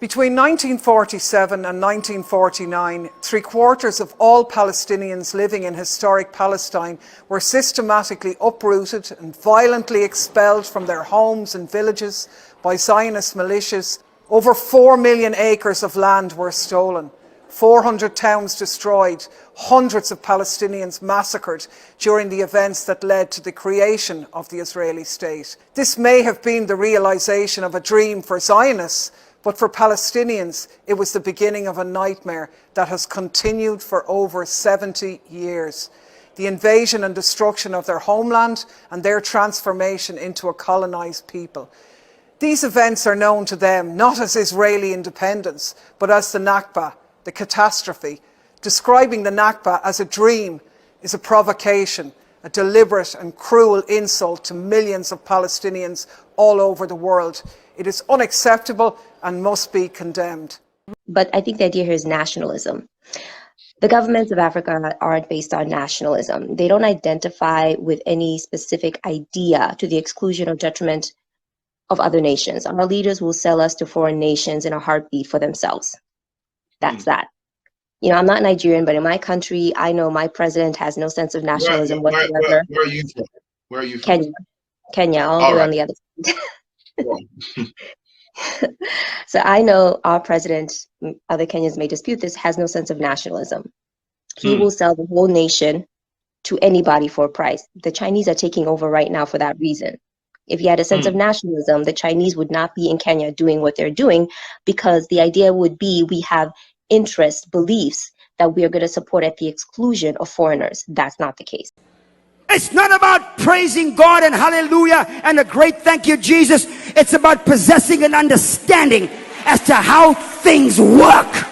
Between 1947 and 1949, 3/4 of all Palestinians living in historic Palestine were systematically uprooted and violently expelled from their homes and villages by Zionist militias. Over 4 million acres of land were stolen, 400 towns destroyed, hundreds of Palestinians massacred during the events that led to the creation of the Israeli state. This may have been the realization of a dream for Zionists, but for Palestinians, it was the beginning of a nightmare that has continued for over 70 years. The invasion and destruction of their homeland and their transformation into a colonized people. These events are known to them not as Israeli independence, but as the Nakba, the catastrophe. Describing the Nakba as a dream is a provocation, a deliberate and cruel insult to millions of Palestinians all over the world. It is unacceptable and must be condemned. But I think the idea here is nationalism. The governments of Africa aren't based on nationalism. They don't identify with any specific idea to the exclusion or detriment of other nations. Our leaders will sell us to foreign nations in a heartbeat for themselves. That's that. You know, I'm not Nigerian, but in my country, I know my president has no sense of nationalism whatsoever. Where are you from? Where are you from? Kenya. Kenya, all the way on the other side. So I know our president, other Kenyans may dispute this, has no sense of nationalism. He will sell the whole nation to anybody for a price. The Chinese are taking over right now for that reason. If he had a sense of nationalism, the Chinese would not be in Kenya doing what they're doing, because the idea would be we have interests, beliefs that we are going to support at the exclusion of foreigners. That's not the case. It's not about praising God and hallelujah and a great thank you, Jesus. It's about possessing an understanding as to how things work.